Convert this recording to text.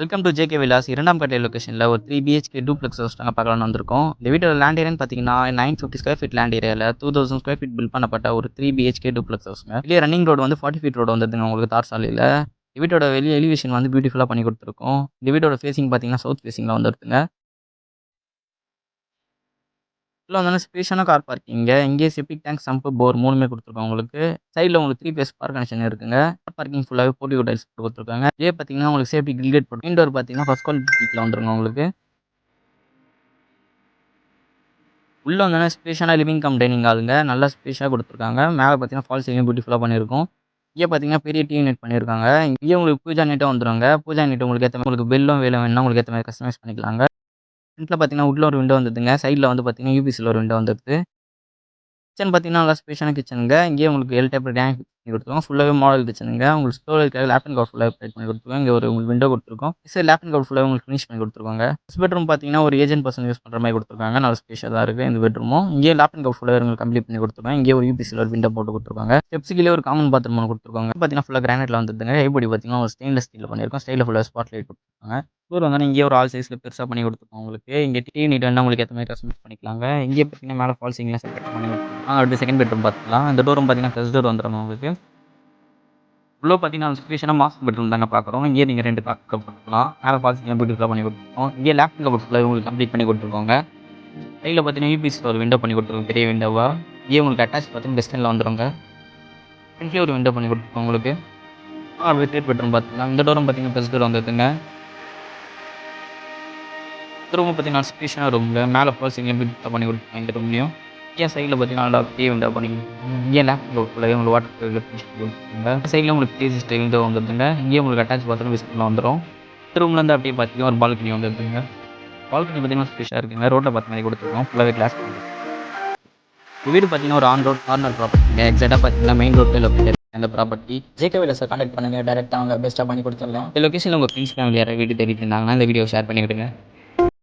Welcome to JK Vilas இரண்டாம் கட்டை லொகேஷனில் ஒரு 3 பிஹெச்கே டூப்ளெக்ஸ் ஹவுஸ் நாங்கள் பார்க்கலாம்னு வந்திருக்கோம். இந்த வீட்டோட லேண்ட் ஏரியான்னு பார்த்தீங்கன்னா 950 ஸ்கொயர் ஃபீட் லேண்ட் ஏரியாவில் 2000 ஸ்கொயர் ஃபீட் பில்ட் பண்ணப்பட்ட ஒரு 3 பிஹெச்கே டூப்ளெக்ஸ் ஹவுஸ்ங்க. வெளியே ரன்னிங் ரோடு வந்து 40 ஃபீட் ரோடு வந்துருதுங்க உங்களுக்கு தார் சாலையில். இந்த வீட்டோட வெளியே எலிவேஷன் வந்து பியூட்டிஃபுல்லாக பண்ணி கொடுத்துருக்கோம். இந்த வீட்டோட ஃபேஸிங் பார்த்தீங்கன்னா சவுத் ஃபேஸிங்கில் வந்துருதுங்க. உள்ள வந்தோன்னா ஸ்பேஷியஸான கார் பார்க்கிங்க. இங்கேயே செப்டிக் டேங்க், சம்பு, போர் 3மே கொடுத்துருக்கோம் உங்களுக்கு. சைடில் உங்களுக்கு 3 ஃபேஸ் பார்க் கனெக்ஷன் இருக்குங்க. கார் பார்க்கிங் ஃபுல்லாகவே போர்டிகோ டைல்ஸ் போட்டு கொடுத்துருக்காங்க. இதே பார்த்தீங்கன்னா உங்களுக்கு சேஃப்டி கிரில் கேட் போட்டு மெயின் டோர் பார்த்தீங்கன்னா ஃபர்ஸ்ட் குவாலிட்டியில் வந்துருங்க உங்களுக்கு. உள்ள வந்தோன்னா ஸ்பேஷியஸான லிவிங் கம் டைனிங் ஹாலுங்க. நல்லா ஸ்பேஷியஸாக கொடுத்துருக்காங்க. மேலே பார்த்தீங்கன்னா ஃபால் சீலிங் பியூட்டிஃபுல்லாக பண்ணியிருக்கோம். இங்கே பார்த்தீங்கன்னா பெரிய டிவி யூனிட் பண்ணியிருக்காங்க. இங்கே உங்களுக்கு பூஜா நீட்டாக வந்துருங்க. பூஜா நீட் உங்களுக்கு ஏற்ற மாதிரி உங்களுக்கு பெல்லும் வேலை வேணும்னா உங்களுக்கு ஏற்ற மாதிரி கஸ்டமைஸ் பண்ணிக்கலாங்க. ஃப்ரண்ட்டில் பார்த்தீங்கன்னா உள்ள ஒரு விண்டோ வந்துதுங்க. சைடில் வந்து பார்த்தீங்கன்னா யூபிசியில் ஒரு விண்டோ வந்துருது. கிச்சன் பார்த்தீங்கன்னா நல்லா ஸ்பேஷியஸான கிச்சனுங்க. இங்கேயே உங்களுக்கு எல் டைப் டேங்க் பண்ணி கொடுத்துருக்கோம். ஃபுல்லாகவே மாடல் கிச்சனுங்க. உங்களுக்கு ஸ்டோரேஜ்க்காக லேப் அண்ட் கவர் ஃபுல்லாக ப்ரொவைட் பண்ணி கொடுத்துருக்கோம். இங்கே ஒரு உங்களுக்கு விண்டோ கொடுத்துருக்கோம். சரி, லேப் அண்ட் கவர் ஃபுல்லாக உங்களுக்கு ஃபினிஷ் பண்ணி கொடுத்துருக்காங்க. ஃபர்ஸ்ட் பெட்ரூம் பார்த்தீங்கன்னா ஒரு ஏஜென்ட் பர்சன் யூஸ் பண்ணுற மாதிரி கொடுத்துருக்காங்க. நல்லா ஸ்பேஷியஸாக இருக்குது இந்த பெட்ரூமும். இங்கேயே லேப் அண்ட் கவர் ஃபுல்லாக உங்களுக்கு கம்ப்ளீட் பண்ணி கொடுத்துருக்காங்க. இங்கே ஒரு யூபிசியில் ஒரு விண்டோ போட்டு கொடுத்துருக்காங்க. ஸ்டெப்ஸ் கீழே ஒரு காமன் பாத்ரூம் ஒன்று கொடுத்துருக்காங்க. பார்த்தீங்கன்னா ஃபுல்லாக கிரானைட்டில் வந்துருதுங்க. கைப்படி பார்த்தீங்கன்னா ஒரு ஸ்டெயின்லெஸ் ஸ்டீலில் பண்ணியிருக்கோம். ஸ்டைலில் ஃபுல்லாக ஸ்பாட் லைட் கொடுத்துருக்காங்க. டோர் வந்தோன்னா இங்கேயே ஒரு ஆல் சைஸில் பெருசாக பண்ணி கொடுத்துருக்கோம் உங்களுக்கு. இங்கே டிவி நீட் வேணா உங்களுக்கு ஏற்ற மாதிரி கஸ்டமைஸ் பண்ணிக்கலாங்க. இங்கேயே பார்த்தீங்கன்னா மேலே ஃபால் சீலிங்லாம் செப்பரேட் பண்ணி கொடுத்துருக்காங்க. அடுத்து செகண்ட் பெட்ரூம் பார்த்துக்கலாம். இந்த டோரும் பார்த்தீங்கன்னா ஃபர்ஸ்ட் டோர் வந்துடும் உங்களுக்கு. உள்ள பார்த்தீங்கன்னா ஸ்பேஷியஸான மாஸ்டர் பெட்ரூம் தாங்க பார்க்குறோம். இங்கேயே நீங்கள் 2 கார் போட்டுக்கலாம். மேலே ஃபால் சீலிங் பியூட்டிஃபுல்லாக பண்ணி கொடுத்துருக்கோம். இங்கேயே லேப் கபோர்ட் ஃபுல்லாக உங்களுக்கு கம்ப்ளீட் பண்ணி கொடுத்துருக்கோங்க. சைடில் பார்த்தீங்கன்னா யூபிசியில் ஒரு விண்டோ பண்ணி கொடுத்துருக்கோம், பெரிய விண்டோவா. இங்கேயே உங்களுக்கு அட்டாச் பார்த்தீங்கன்னா வெஸ்டர்னில் வந்துருங்க. ஃப்ரண்ட்லேயே ஒரு விண்டோ பண்ணி கொடுத்துருக்கோம் உங்களுக்கு. அப்படியே தேர்ட் பெட்ரூம் பார்த்துக்கலாம். இந்த டோரும் பார்த்தீங்கன்னா ஃபர்ஸ்ட் டோர் வந்துருதுங்க. இந்த ரூம் பார்த்தீங்கன்னா ஸ்பேஷியஸான ரூமுங்க. மேலே ஃபால் சீலிங் பியூட்டிஃபுல்லாக பண்ணி கொடுத்துருக்கோம் இந்த ரூம்லையும். இங்கே சைடில் பார்த்தீங்கன்னா நல்லா பெரிய விண்டோ பண்ணி கொடுத்துருக்கோம். இங்கே லேப் ஃபுல்லாகவே உங்களுக்கு வாட்டர் ஃபினிஷ் பண்ணி கொடுத்துருக்காங்க. சைடில் உங்களுக்கு 3 சிஸ்டர் விண்டோ வந்துருதுங்க. இங்கேயே உங்களுக்கு அட்டாச் பாத்ரூம் வெஸ்டர்னில் வந்துடும். இந்த ரூம்லேருந்து அப்படியே பார்த்தீங்கன்னா ஒரு பால்கனி வந்துருதுங்க. பால்கனி பார்த்தீங்கன்னா ஸ்பேஷியஸாக இருக்குங்க. ரோட்டில் பார்த்த மாதிரி கொடுத்துருக்கோம். ஃபுல்லாகவே கிளாஸ் பண்ணிருக்கோம். வீடு பார்த்தீங்கன்னா ஒரு ஆன் ரோட் கார்னர் ப்ராப்பர்ட்டிங்க. எக்ஸாக்டாக பார்த்தீங்கன்னா மெயின் ரோட்டில் லொக்கேட் அந்த ப்ராப்பர்ட்டி. ஜேகே விலாஸை கான்டாக்ட் பண்ணுங்கள். டேரெக்டாக அவங்க பெஸ்ட்டாக பண்ணி கொடுத்துடலாம். இந்த லொக்கேஷனில் உங்கள் ஃப்ரெண்ட்ஸ் ஃபேமிலி யாராவது வீடு தேடிட்டு இருந்தாங்கன்னா இந்த வீடியோ ஷேர் பண்ணிவிடுங்க.